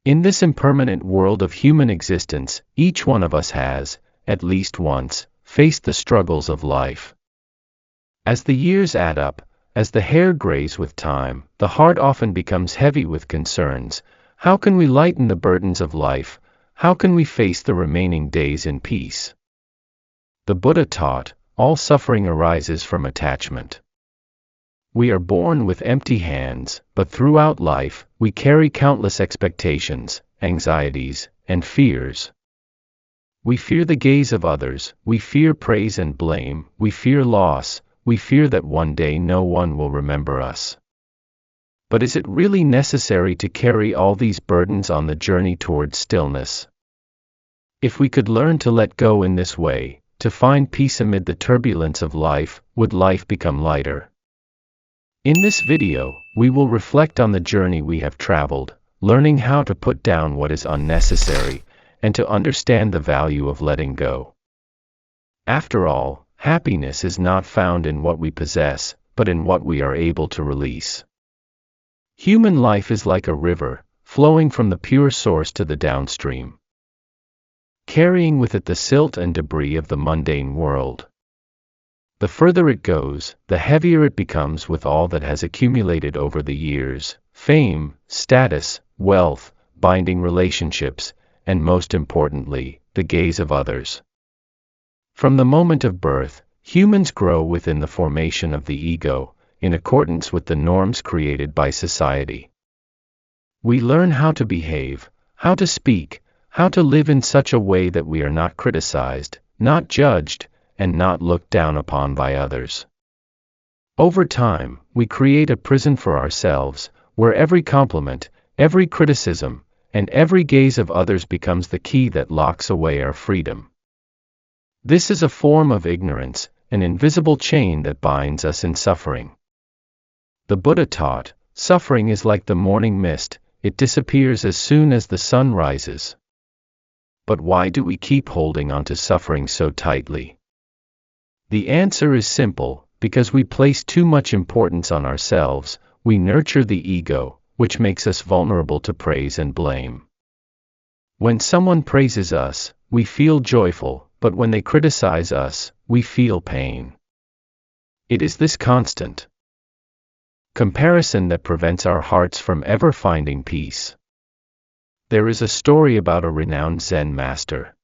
In this impermanent world of human existence, each one of us has, at least once, faced the struggles of life. As the years add up, as the hair grays with time, the heart often becomes heavy with concerns. How can we lighten the burdens of life? How can we face the remaining days in peace? The Buddha taught, all suffering arises from attachment. We are born with empty hands, but throughout life, we carry countless expectations, anxieties, and fears. We fear the gaze of others, we fear praise and blame, we fear loss, we fear that one day no one will remember us. But is it really necessary to carry all these burdens on the journey towards stillness? If we could learn to let go in this way, to find peace amid the turbulence of life, would life become lighter? In this video, we will reflect on the journey we have traveled, learning how to put down what is unnecessary, and to understand the value of letting go. After all, happiness is not found in what we possess, but in what we are able to release. Human life is like a river, flowing from the pure source to the downstream, carrying with it the silt and debris of the mundane world. The further it goes, the heavier it becomes with all that has accumulated over the years: fame, status, wealth, binding relationships, and most importantly, the gaze of others. From the moment of birth, humans grow within the formation of the ego, in accordance with the norms created by society. We learn how to behave, how to speak, how to live in such a way that we are not criticized, not judged, and not looked down upon by others. Over time, we create a prison for ourselves, where every compliment, every criticism, and every gaze of others becomes the key that locks away our freedom. This is a form of ignorance, an invisible chain that binds us in suffering. The Buddha taught, suffering is like the morning mist, it disappears as soon as the sun rises. But why do we keep holding on to suffering so tightly? The answer is simple: because we place too much importance on ourselves. We nurture the ego, which makes us vulnerable to praise and blame. When someone praises us, we feel joyful, but when they criticize us, we feel pain. It is this constant comparison that prevents our hearts from ever finding peace. There is a story about a renowned Zen master.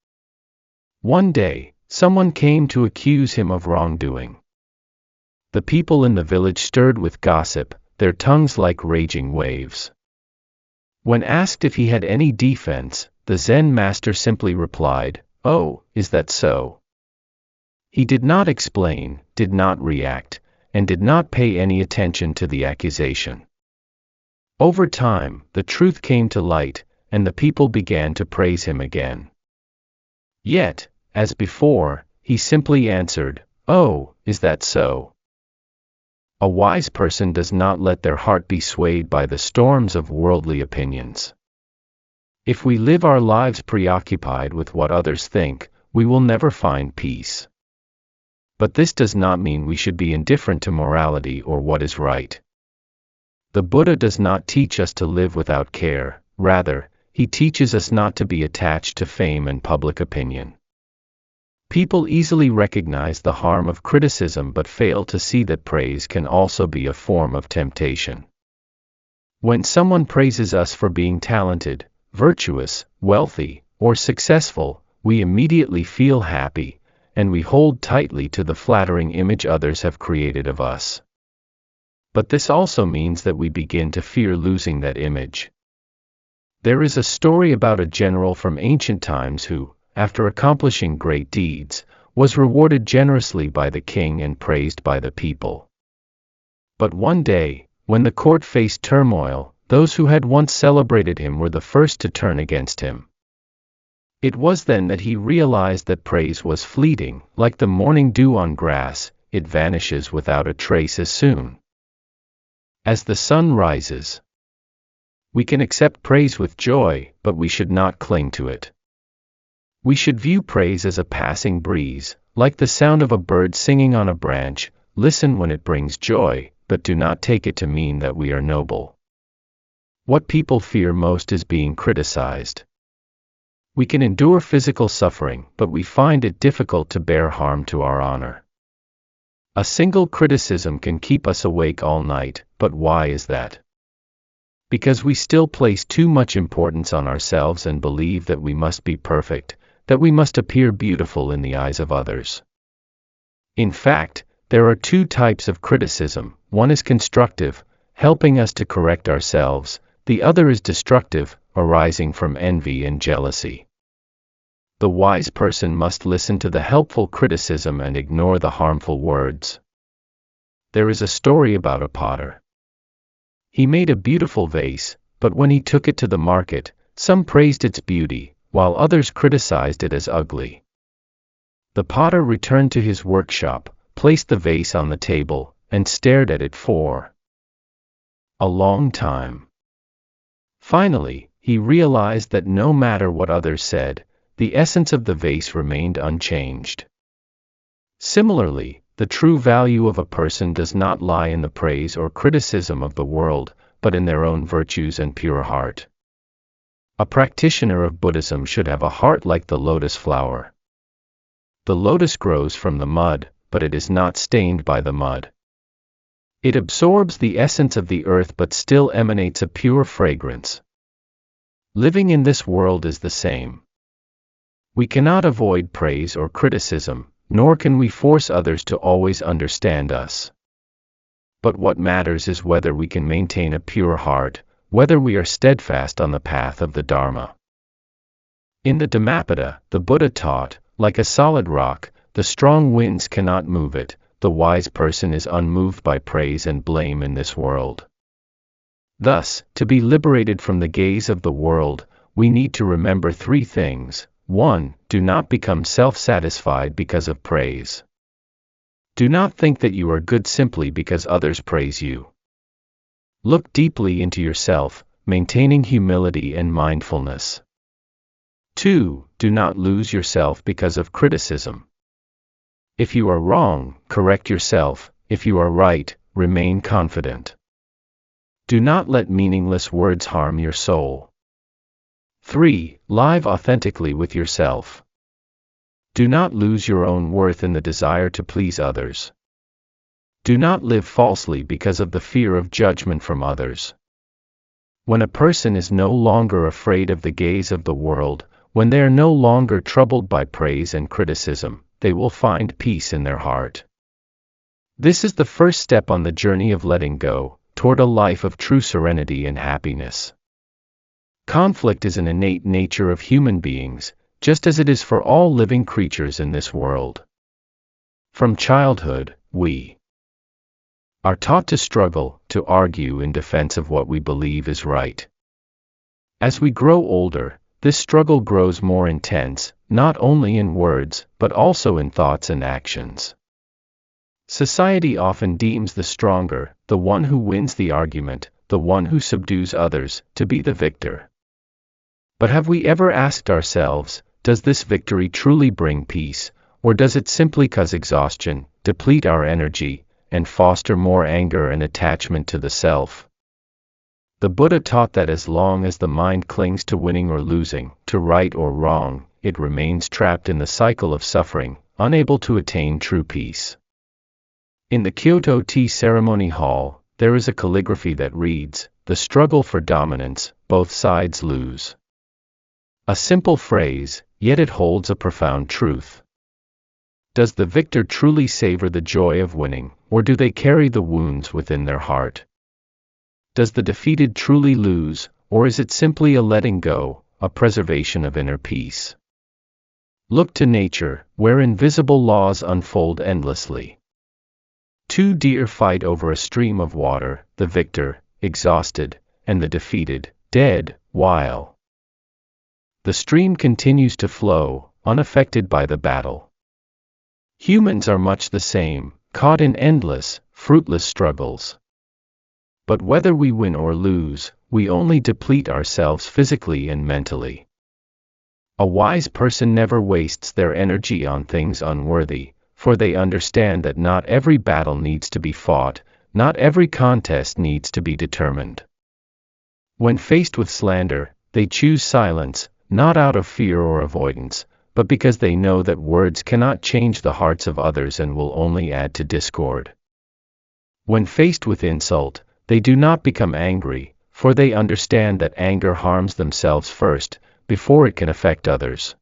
One day, someone came to accuse him of wrongdoing. The people in the village stirred with gossip, their tongues like raging waves. When asked if he had any defense, the Zen master simply replied, "Oh, is that so?" He did not explain, did not react, and did not pay any attention to the accusation. Over time, the truth came to light, and the people began to praise him again. Yet, as before, he simply answered, "Oh, is that so?" A wise person does not let their heart be swayed by the storms of worldly opinions. If we live our lives preoccupied with what others think, we will never find peace. But this does not mean we should be indifferent to morality or what is right. The Buddha does not teach us to live without care, rather, he teaches us not to be attached to fame and public opinion. People easily recognize the harm of criticism but fail to see that praise can also be a form of temptation. When someone praises us for being talented, virtuous, wealthy, or successful, we immediately feel happy, and we hold tightly to the flattering image others have created of us. But this also means that we begin to fear losing that image. There is a story about a general from ancient times who, after accomplishing great deeds, was rewarded generously by the king and praised by the people. But one day, when the court faced turmoil, those who had once celebrated him were the first to turn against him. It was then that he realized that praise was fleeting, like the morning dew on grass, it vanishes without a trace as soon as the sun rises. We can accept praise with joy, but we should not cling to it. We should view praise as a passing breeze, like the sound of a bird singing on a branch. Listen when it brings joy, but do not take it to mean that we are noble. What people fear most is being criticized. We can endure physical suffering, but we find it difficult to bear harm to our honor. A single criticism can keep us awake all night, but why is that? Because we still place too much importance on ourselves and believe that we must be perfect, that we must appear beautiful in the eyes of others. In fact, there are two types of criticism. One is constructive, helping us to correct ourselves. The other is destructive, arising from envy and jealousy. The wise person must listen to the helpful criticism and ignore the harmful words. There is a story about a potter. He made a beautiful vase, but when he took it to the market, some praised its beauty, while others criticized it as ugly. The potter returned to his workshop, placed the vase on the table, and stared at it for a long time. Finally, he realized that no matter what others said, the essence of the vase remained unchanged. Similarly, the true value of a person does not lie in the praise or criticism of the world, but in their own virtues and pure heart. A practitioner of Buddhism should have a heart like the lotus flower. The lotus grows from the mud, but it is not stained by the mud. It absorbs the essence of the earth but still emanates a pure fragrance. Living in this world is the same. We cannot avoid praise or criticism, nor can we force others to always understand us. But what matters is whether we can maintain a pure heart, whether we are steadfast on the path of the Dharma. In the Dhammapada, the Buddha taught, like a solid rock, the strong winds cannot move it. The wise person is unmoved by praise and blame in this world. Thus, to be liberated from the gaze of the world, we need to remember three things. 1. Do not become self-satisfied because of praise. Do not think that you are good simply because others praise you. Look deeply into yourself, maintaining humility and mindfulness. 2. Do not lose yourself because of criticism. If you are wrong, correct yourself. If you are right, remain confident. Do not let meaningless words harm your soul. 3. Live authentically with yourself. Do not lose your own worth in the desire to please others. Do not live falsely because of the fear of judgment from others. When a person is no longer afraid of the gaze of the world, when they are no longer troubled by praise and criticism, they will find peace in their heart. This is the first step on the journey of letting go, toward a life of true serenity and happiness. Conflict is an innate nature of human beings, just as it is for all living creatures in this world. From childhood, we are taught to struggle, to argue in defense of what we believe is right. As we grow older, this struggle grows more intense, not only in words, but also in thoughts and actions. Society often deems the stronger, the one who wins the argument, the one who subdues others, to be the victor. But have we ever asked ourselves, does this victory truly bring peace, or does it simply cause exhaustion, deplete our energy, and foster more anger and attachment to the self? The Buddha taught that as long as the mind clings to winning or losing, to right or wrong, it remains trapped in the cycle of suffering, unable to attain true peace. In the Kyoto Tea Ceremony Hall, there is a calligraphy that reads, "The struggle for dominance, both sides lose." A simple phrase, yet it holds a profound truth. Does the victor truly savor the joy of winning, or do they carry the wounds within their heart? Does the defeated truly lose, or is it simply a letting go, a preservation of inner peace? Look to nature, where invisible laws unfold endlessly. Two deer fight over a stream of water, the victor, exhausted, and the defeated, dead, while the stream continues to flow, unaffected by the battle. Humans are much the same, caught in endless, fruitless struggles. But whether we win or lose, we only deplete ourselves physically and mentally. A wise person never wastes their energy on things unworthy, for they understand that not every battle needs to be fought, not every contest needs to be determined. When faced with slander, they choose silence, not out of fear or avoidance, but because they know that words cannot change the hearts of others and will only add to discord. When faced with insult, they do not become angry, for they understand that anger harms themselves first, before it can affect others.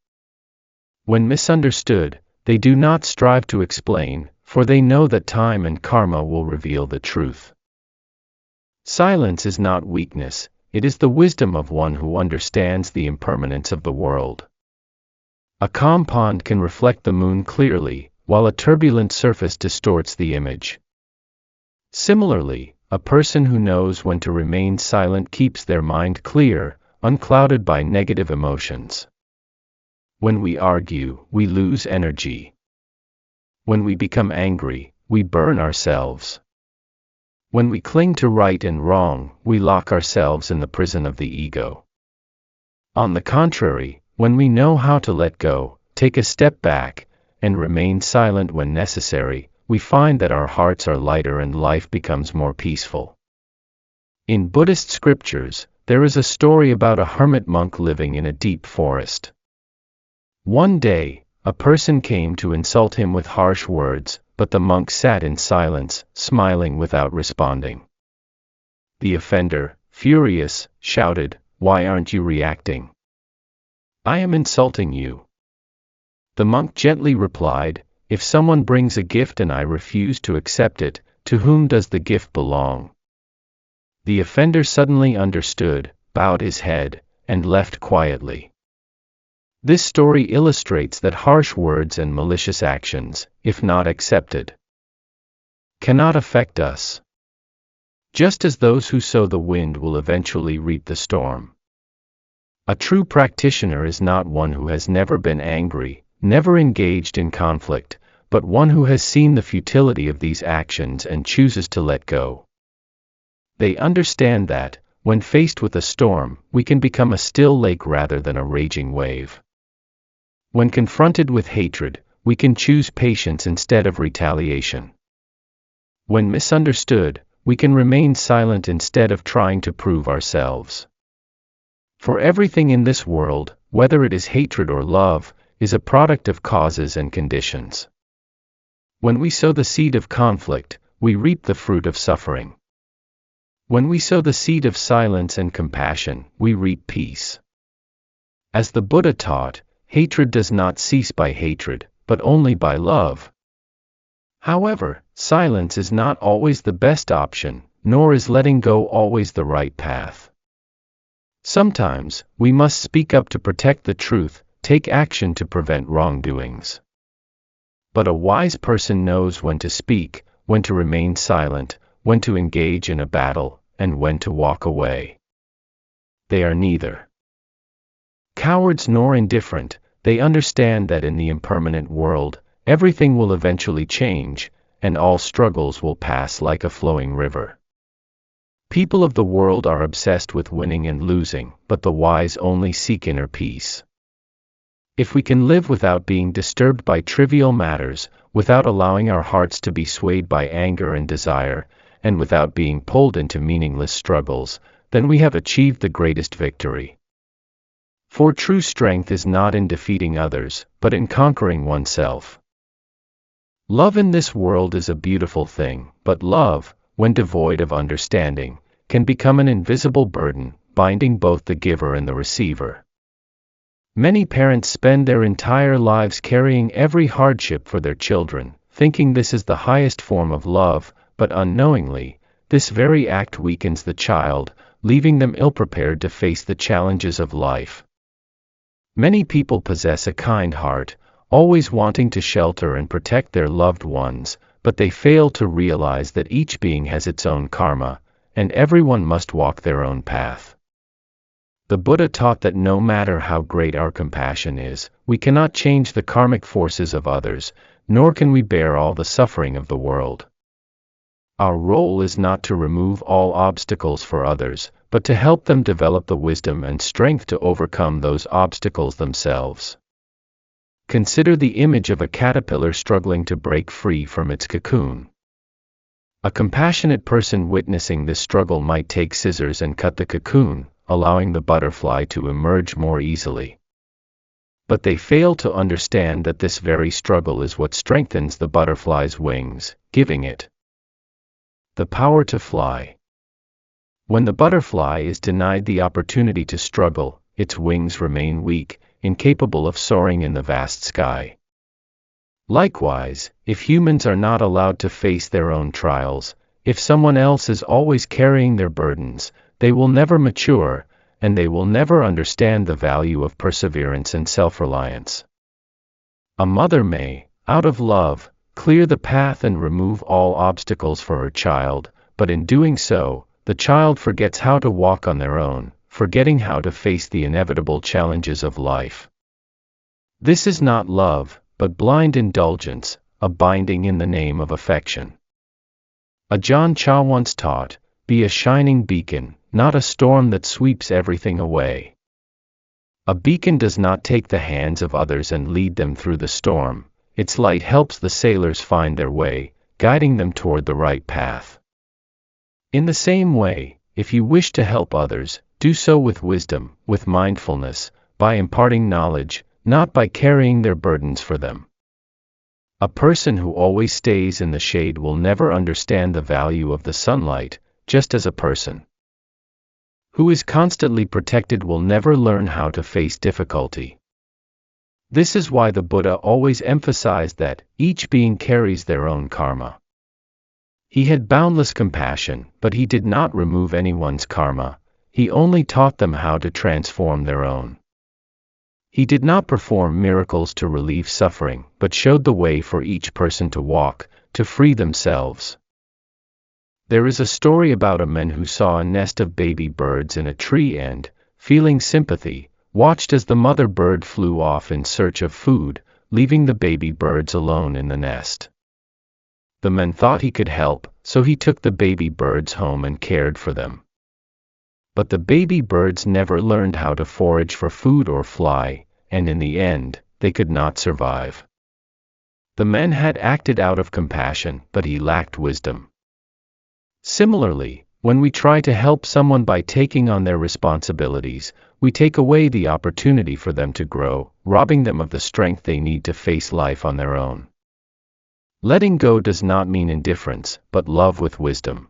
When misunderstood, they do not strive to explain, for they know that time and karma will reveal the truth. Silence is not weakness, it is the wisdom of one who understands the impermanence of the world. A calm pond can reflect the moon clearly, while a turbulent surface distorts the image. Similarly, a person who knows when to remain silent keeps their mind clear, unclouded by negative emotions. When we argue, we lose energy. When we become angry, we burn ourselves. When we cling to right and wrong, we lock ourselves in the prison of the ego. On the contrary, when we know how to let go, take a step back, and remain silent when necessary, we find that our hearts are lighter and life becomes more peaceful. In Buddhist scriptures, there is a story about a hermit monk living in a deep forest. One day, a person came to insult him with harsh words, but the monk sat in silence, smiling without responding. The offender, furious, shouted, "Why aren't you reacting? I am insulting you." The monk gently replied, "If someone brings a gift and I refuse to accept it, to whom does the gift belong?" The offender suddenly understood, bowed his head, and left quietly. This story illustrates that harsh words and malicious actions, if not accepted, cannot affect us. Just as those who sow the wind will eventually reap the storm. A true practitioner is not one who has never been angry, never engaged in conflict, but one who has seen the futility of these actions and chooses to let go. They understand that, when faced with a storm, we can become a still lake rather than a raging wave. When confronted with hatred, we can choose patience instead of retaliation. When misunderstood, we can remain silent instead of trying to prove ourselves. For everything in this world, whether it is hatred or love, is a product of causes and conditions. When we sow the seed of conflict, we reap the fruit of suffering. When we sow the seed of silence and compassion, we reap peace. As the Buddha taught, hatred does not cease by hatred, but only by love. However, silence is not always the best option, nor is letting go always the right path. Sometimes, we must speak up to protect the truth, take action to prevent wrongdoings. But a wise person knows when to speak, when to remain silent, when to engage in a battle, and when to walk away. They are neither cowards nor indifferent. They understand that in the impermanent world, everything will eventually change, and all struggles will pass like a flowing river. People of the world are obsessed with winning and losing, but the wise only seek inner peace. If we can live without being disturbed by trivial matters, without allowing our hearts to be swayed by anger and desire, and without being pulled into meaningless struggles, then we have achieved the greatest victory. For true strength is not in defeating others, but in conquering oneself. Love in this world is a beautiful thing, but love, when devoid of understanding, can become an invisible burden, binding both the giver and the receiver. Many parents spend their entire lives carrying every hardship for their children, thinking this is the highest form of love, but unknowingly, this very act weakens the child, leaving them ill-prepared to face the challenges of life. Many people possess a kind heart, always wanting to shelter and protect their loved ones, but they fail to realize that each being has its own karma, and everyone must walk their own path. The Buddha taught that no matter how great our compassion is, we cannot change the karmic forces of others, nor can we bear all the suffering of the world. Our role is not to remove all obstacles for others, but to help them develop the wisdom and strength to overcome those obstacles themselves. Consider the image of a caterpillar struggling to break free from its cocoon. A compassionate person witnessing this struggle might take scissors and cut the cocoon, allowing the butterfly to emerge more easily. But they fail to understand that this very struggle is what strengthens the butterfly's wings, giving it the power to fly. When the butterfly is denied the opportunity to struggle, its wings remain weak, incapable of soaring in the vast sky. Likewise, if humans are not allowed to face their own trials, if someone else is always carrying their burdens, they will never mature, and they will never understand the value of perseverance and self-reliance. A mother may, out of love, clear the path and remove all obstacles for her child, but in doing so, the child forgets how to walk on their own, forgetting how to face the inevitable challenges of life. This is not love, but blind indulgence, a binding in the name of affection. Ajahn Chah once taught, "Be a shining beacon, not a storm that sweeps everything away." A beacon does not take the hands of others and lead them through the storm. Its light helps the sailors find their way, guiding them toward the right path. In the same way, if you wish to help others, do so with wisdom, with mindfulness, by imparting knowledge, not by carrying their burdens for them. A person who always stays in the shade will never understand the value of the sunlight, just as a person who is constantly protected will never learn how to face difficulty. This is why the Buddha always emphasized that each being carries their own karma. He had boundless compassion, but he did not remove anyone's karma, he only taught them how to transform their own. He did not perform miracles to relieve suffering, but showed the way for each person to walk, to free themselves. There is a story about a man who saw a nest of baby birds in a tree and, feeling sympathy, watched as the mother bird flew off in search of food, leaving the baby birds alone in the nest. The man thought he could help, so he took the baby birds home and cared for them. But the baby birds never learned how to forage for food or fly, and in the end, they could not survive. The man had acted out of compassion, but he lacked wisdom. Similarly, when we try to help someone by taking on their responsibilities, we take away the opportunity for them to grow, robbing them of the strength they need to face life on their own. Letting go does not mean indifference, but love with wisdom.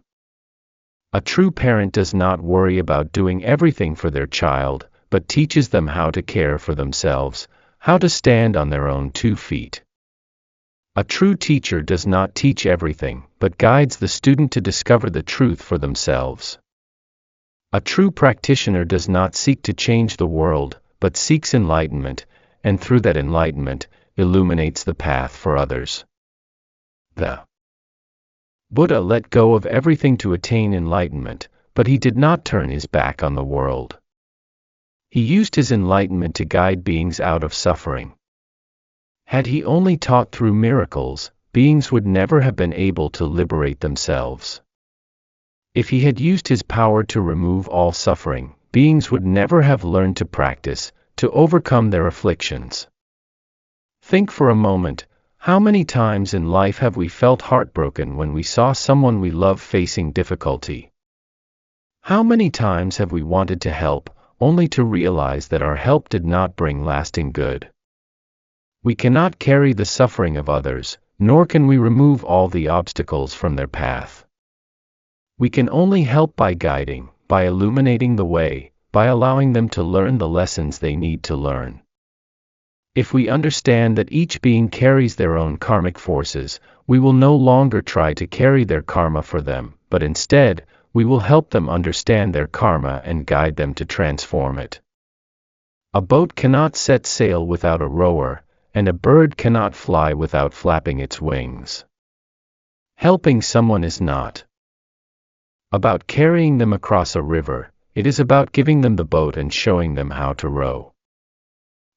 A true parent does not worry about doing everything for their child, but teaches them how to care for themselves, how to stand on their own 2 feet. A true teacher does not teach everything, but guides the student to discover the truth for themselves. A true practitioner does not seek to change the world, but seeks enlightenment, and through that enlightenment, illuminates the path for others. The Buddha let go of everything to attain enlightenment, but he did not turn his back on the world. He used his enlightenment to guide beings out of suffering. Had he only taught through miracles, beings would never have been able to liberate themselves. If he had used his power to remove all suffering, beings would never have learned to practice, to overcome their afflictions. Think for a moment, how many times in life have we felt heartbroken when we saw someone we love facing difficulty? How many times have we wanted to help, only to realize that our help did not bring lasting good? We cannot carry the suffering of others, nor can we remove all the obstacles from their path. We can only help by guiding, by illuminating the way, by allowing them to learn the lessons they need to learn. If we understand that each being carries their own karmic forces, we will no longer try to carry their karma for them, but instead, we will help them understand their karma and guide them to transform it. A boat cannot set sail without a rower, and a bird cannot fly without flapping its wings. Helping someone is not about carrying them across a river, it is about giving them the boat and showing them how to row.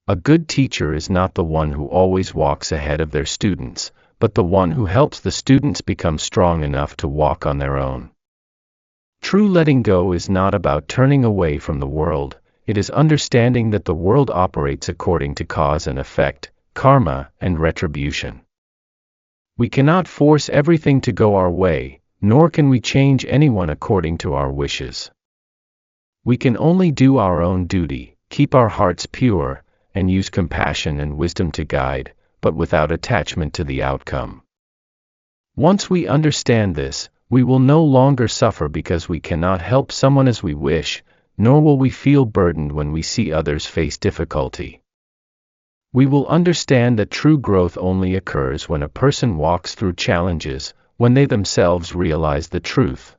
A good teacher is not the one who always walks ahead of their students, but the one who helps the students become strong enough to walk on their own. True letting go is not about turning away from the world, it is understanding that the world operates according to cause and effect, karma and retribution. We cannot force everything to go our way, nor can we change anyone according to our wishes. We can only do our own duty, keep our hearts pure, and use compassion and wisdom to guide, but without attachment to the outcome. Once we understand this, we will no longer suffer because we cannot help someone as we wish, nor will we feel burdened when we see others face difficulty. We will understand that true growth only occurs when a person walks through challenges, when they themselves realize the truth.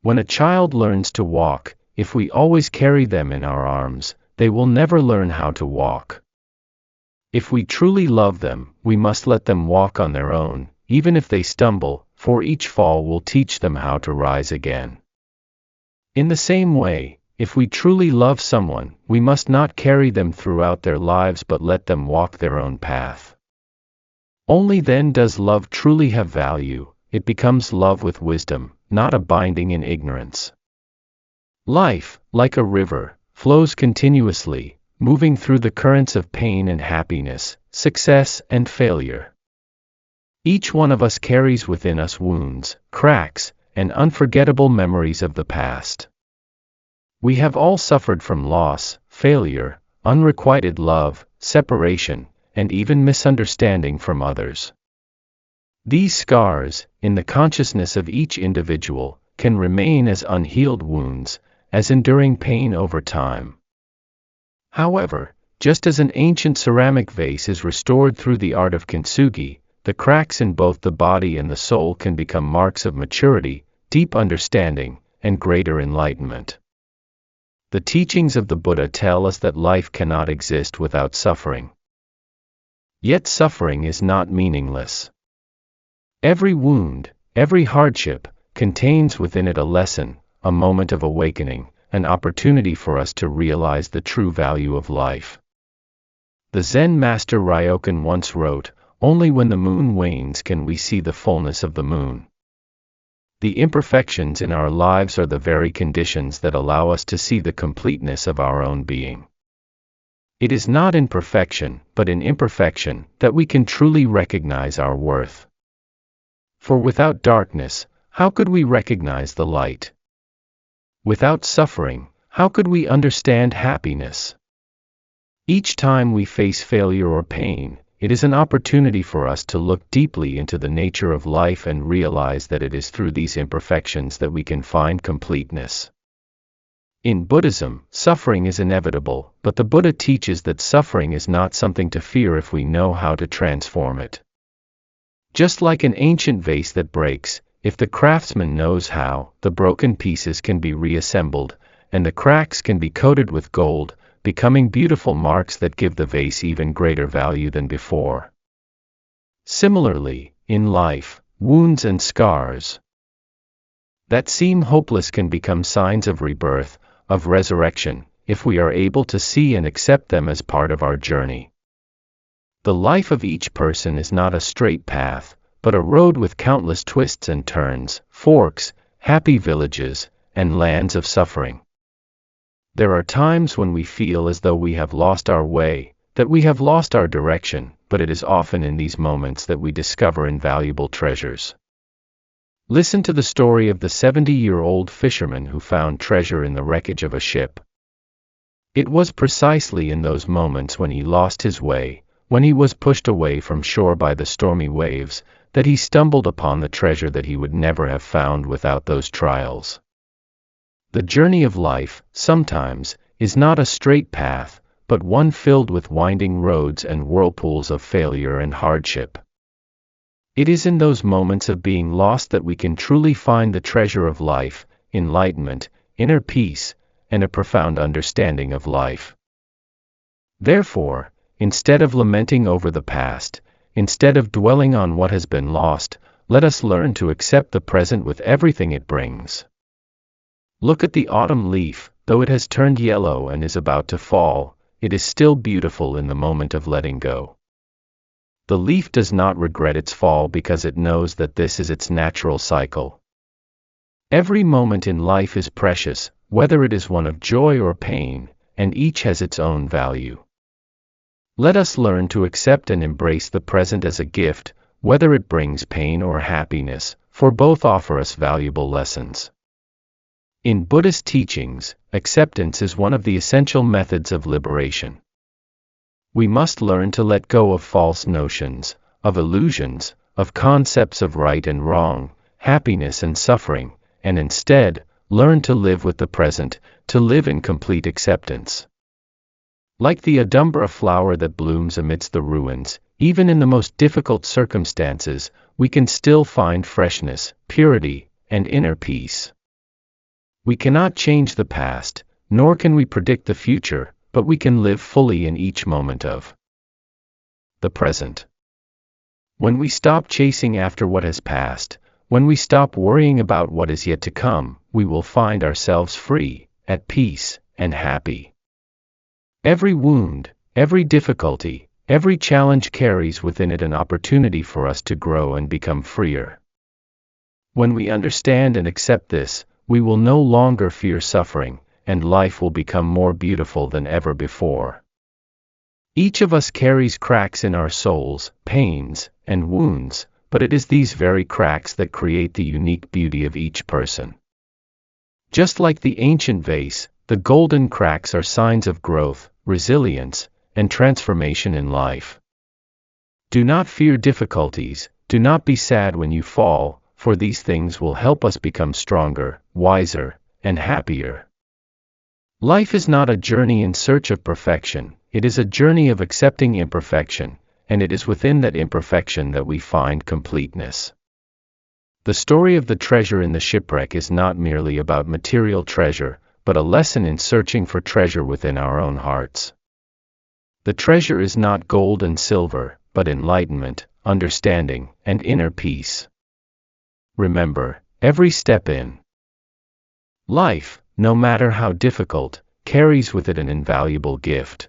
When a child learns to walk, if we always carry them in our arms, they will never learn how to walk. If we truly love them, we must let them walk on their own, even if they stumble, for each fall will teach them how to rise again. In the same way, if we truly love someone, we must not carry them throughout their lives but let them walk their own path. Only then does love truly have value. It becomes love with wisdom, not abiding in ignorance. Life, like a river, flows continuously, moving through the currents of pain and happiness, success and failure. Each one of us carries within us wounds, cracks, and unforgettable memories of the past. We have all suffered from loss, failure, unrequited love, separation, and even misunderstanding from others. These scars, in the consciousness of each individual, can remain as unhealed wounds, as enduring pain over time. However, just as an ancient ceramic vase is restored through the art of kintsugi, the cracks in both the body and the soul can become marks of maturity, deep understanding, and greater enlightenment. The teachings of the Buddha tell us that life cannot exist without suffering. Yet suffering is not meaningless. Every wound, every hardship, contains within it a lesson, a moment of awakening, an opportunity for us to realize the true value of life. The Zen master Ryokan once wrote, "Only when the moon wanes can we see the fullness of the moon." The imperfections in our lives are the very conditions that allow us to see the completeness of our own being. It is not in perfection, but in imperfection, that we can truly recognize our worth. For without darkness, how could we recognize the light? Without suffering, how could we understand happiness? Each time we face failure or pain, it is an opportunity for us to look deeply into the nature of life and realize that it is through these imperfections that we can find completeness. In Buddhism, suffering is inevitable, but the Buddha teaches that suffering is not something to fear if we know how to transform it. Just like an ancient vase that breaks, if the craftsman knows how, the broken pieces can be reassembled, and the cracks can be coated with gold, becoming beautiful marks that give the vase even greater value than before. Similarly, in life, wounds and scars that seem hopeless can become signs of rebirth, of resurrection, if we are able to see and accept them as part of our journey. The life of each person is not a straight path, but a road with countless twists and turns, forks, happy villages, and lands of suffering. There are times when we feel as though we have lost our way, that we have lost our direction, but it is often in these moments that we discover invaluable treasures. Listen to the story of the 70-year-old fisherman who found treasure in the wreckage of a ship. It was precisely in those moments when he lost his way, when he was pushed away from shore by the stormy waves, that he stumbled upon the treasure that he would never have found without those trials. The journey of life, sometimes, is not a straight path, but one filled with winding roads and whirlpools of failure and hardship. It is in those moments of being lost that we can truly find the treasure of life, enlightenment, inner peace, and a profound understanding of life. Therefore, instead of lamenting over the past, instead of dwelling on what has been lost, let us learn to accept the present with everything it brings. Look at the autumn leaf, though it has turned yellow and is about to fall, it is still beautiful in the moment of letting go. The leaf does not regret its fall because it knows that this is its natural cycle. Every moment in life is precious, whether it is one of joy or pain, and each has its own value. Let us learn to accept and embrace the present as a gift, whether it brings pain or happiness, for both offer us valuable lessons. In Buddhist teachings, acceptance is one of the essential methods of liberation. We must learn to let go of false notions, of illusions, of concepts of right and wrong, happiness and suffering, and instead, learn to live with the present, to live in complete acceptance. Like the Udumbara flower that blooms amidst the ruins, even in the most difficult circumstances, we can still find freshness, purity, and inner peace. We cannot change the past, nor can we predict the future, but we can live fully in each moment of the present. When we stop chasing after what has passed, when we stop worrying about what is yet to come, we will find ourselves free, at peace, and happy. Every wound, every difficulty, every challenge carries within it an opportunity for us to grow and become freer. When we understand and accept this, we will no longer fear suffering, and life will become more beautiful than ever before. Each of us carries cracks in our souls, pains, and wounds, but it is these very cracks that create the unique beauty of each person. Just like the ancient vase, the golden cracks are signs of growth, resilience, and transformation in life. Do not fear difficulties, do not be sad when you fall, for these things will help us become stronger, wiser, and happier. Life is not a journey in search of perfection, it is a journey of accepting imperfection, and it is within that imperfection that we find completeness. The story of the treasure in the shipwreck is not merely about material treasure, but a lesson in searching for treasure within our own hearts. The treasure is not gold and silver, but enlightenment, understanding, and inner peace. Remember, every step in life, no matter how difficult, carries with it an invaluable gift.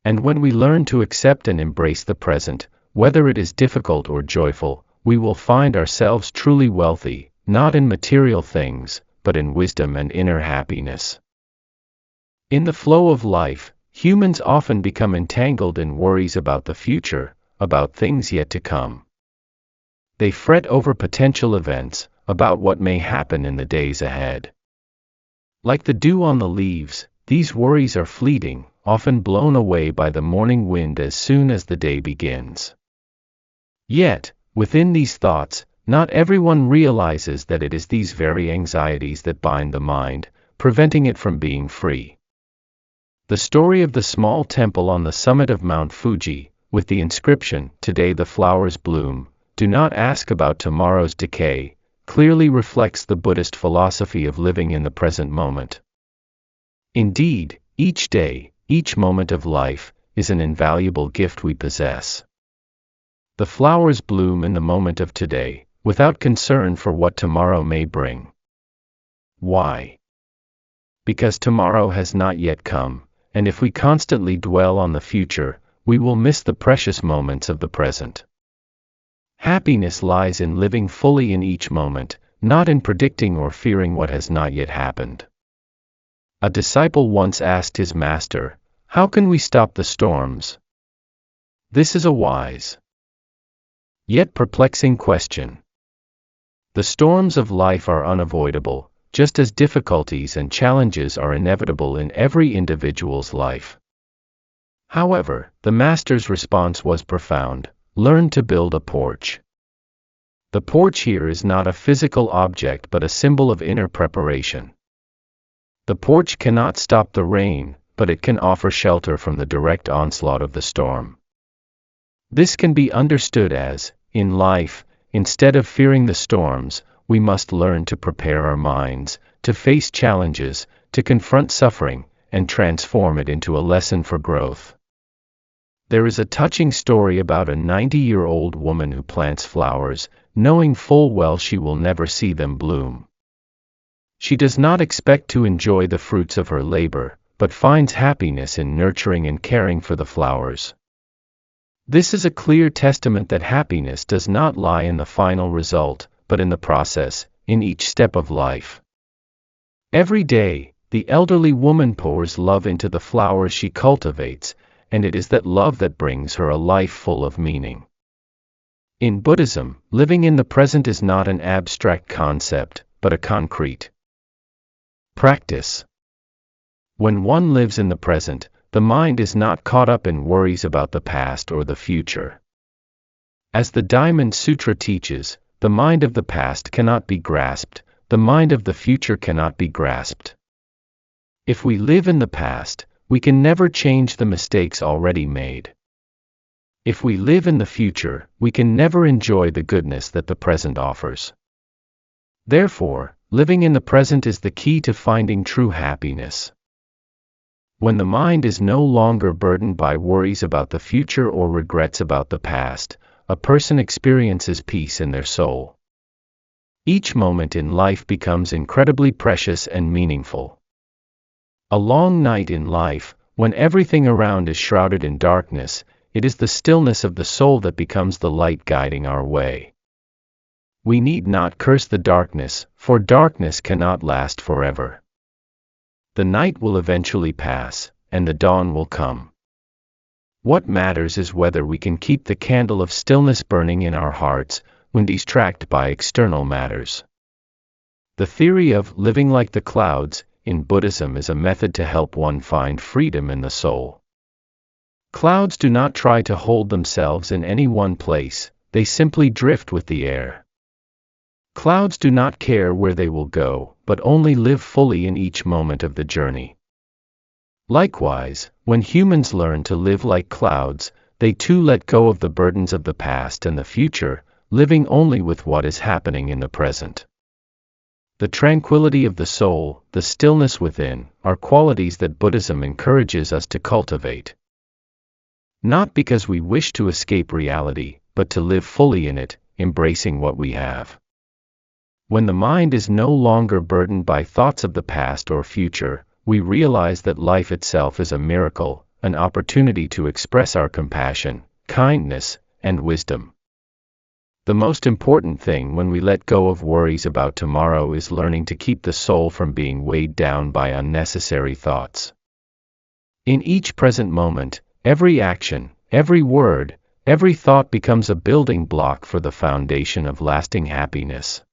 And when we learn to accept and embrace the present, whether it is difficult or joyful, we will find ourselves truly wealthy, not in material things, but in wisdom and inner happiness. In the flow of life, humans often become entangled in worries about the future, about things yet to come. They fret over potential events, about what may happen in the days ahead. Like the dew on the leaves, these worries are fleeting, often blown away by the morning wind as soon as the day begins. Yet, within these thoughts, not everyone realizes that it is these very anxieties that bind the mind, preventing it from being free. The story of the small temple on the summit of Mount Fuji, with the inscription, "Today the flowers bloom, do not ask about tomorrow's decay," clearly reflects the Buddhist philosophy of living in the present moment. Indeed, each day, each moment of life, is an invaluable gift we possess. The flowers bloom in the moment of today, without concern for what tomorrow may bring. Why? Because tomorrow has not yet come, and if we constantly dwell on the future, we will miss the precious moments of the present. Happiness lies in living fully in each moment, not in predicting or fearing what has not yet happened. A disciple once asked his master, "How can we stop the storms?" This is a wise, yet perplexing question. The storms of life are unavoidable, just as difficulties and challenges are inevitable in every individual's life. However, the master's response was profound: learn to build a porch. The porch here is not a physical object but a symbol of inner preparation. The porch cannot stop the rain, but it can offer shelter from the direct onslaught of the storm. This can be understood as, in life, instead of fearing the storms, we must learn to prepare our minds, to face challenges, to confront suffering, and transform it into a lesson for growth. There is a touching story about a 90-year-old woman who plants flowers, knowing full well she will never see them bloom. She does not expect to enjoy the fruits of her labor, but finds happiness in nurturing and caring for the flowers. This is a clear testament that happiness does not lie in the final result, but in the process, in each step of life. Every day, the elderly woman pours love into the flowers she cultivates, and it is that love that brings her a life full of meaning. In Buddhism, living in the present is not an abstract concept, but a concrete practice. When one lives in the present, the mind is not caught up in worries about the past or the future. As the Diamond Sutra teaches, the mind of the past cannot be grasped, the mind of the future cannot be grasped. If we live in the past, we can never change the mistakes already made. If we live in the future, we can never enjoy the goodness that the present offers. Therefore, living in the present is the key to finding true happiness. When the mind is no longer burdened by worries about the future or regrets about the past, a person experiences peace in their soul. Each moment in life becomes incredibly precious and meaningful. A long night in life, when everything around is shrouded in darkness, it is the stillness of the soul that becomes the light guiding our way. We need not curse the darkness, for darkness cannot last forever. The night will eventually pass, and the dawn will come. What matters is whether we can keep the candle of stillness burning in our hearts, when distracted by external matters. The theory of living like the clouds in Buddhism is a method to help one find freedom in the soul. Clouds do not try to hold themselves in any one place, they simply drift with the air. Clouds do not care where they will go, but only live fully in each moment of the journey. Likewise, when humans learn to live like clouds, they too let go of the burdens of the past and the future, living only with what is happening in the present. The tranquility of the soul, the stillness within, are qualities that Buddhism encourages us to cultivate. Not because we wish to escape reality, but to live fully in it, embracing what we have. When the mind is no longer burdened by thoughts of the past or future, we realize that life itself is a miracle, an opportunity to express our compassion, kindness, and wisdom. The most important thing when we let go of worries about tomorrow is learning to keep the soul from being weighed down by unnecessary thoughts. In each present moment, every action, every word, every thought becomes a building block for the foundation of lasting happiness.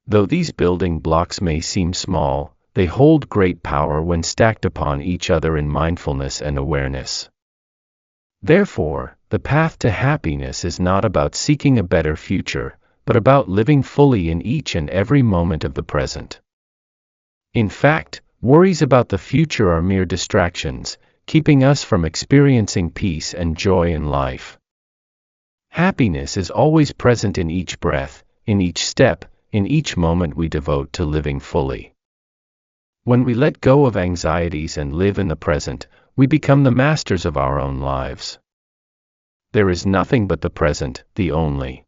Though these building blocks may seem small, they hold great power when stacked upon each other in mindfulness and awareness. Therefore, the path to happiness is not about seeking a better future, but about living fully in each and every moment of the present. In fact, worries about the future are mere distractions, keeping us from experiencing peace and joy in life. Happiness is always present in each breath, in each step, in each moment we devote to living fully. When we let go of anxieties and live in the present, we become the masters of our own lives. There is nothing but the present, the only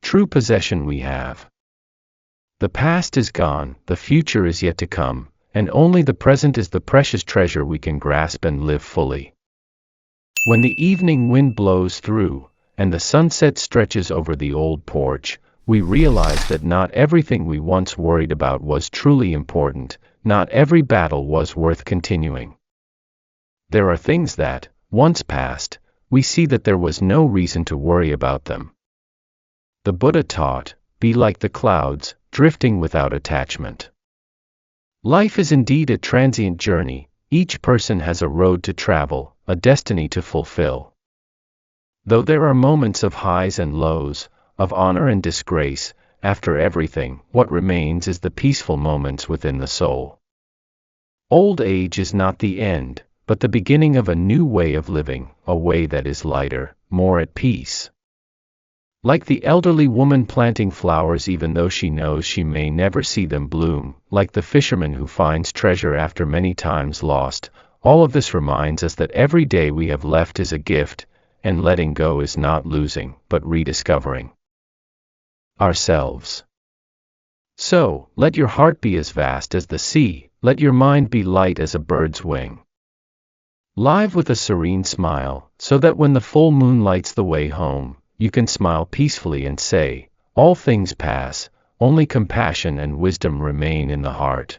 true possession we have. The past is gone, the future is yet to come, and only the present is the precious treasure we can grasp and live fully. When the evening wind blows through, and the sunset stretches over the old porch, we realize that not everything we once worried about was truly important, not every battle was worth continuing. There are things that, once past, we see that there was no reason to worry about them. The Buddha taught, be like the clouds, drifting without attachment. Life is indeed a transient journey, each person has a road to travel, a destiny to fulfill. Though there are moments of highs and lows, of honor and disgrace, after everything, what remains is the peaceful moments within the soul. Old age is not the end, but the beginning of a new way of living, a way that is lighter, more at peace. Like the elderly woman planting flowers even though she knows she may never see them bloom, like the fisherman who finds treasure after many times lost, all of this reminds us that every day we have left is a gift, and letting go is not losing, but rediscovering ourselves. So, let your heart be as vast as the sea, let your mind be light as a bird's wing. Live with a serene smile, so that when the full moon lights the way home, you can smile peacefully and say, all things pass, only compassion and wisdom remain in the heart.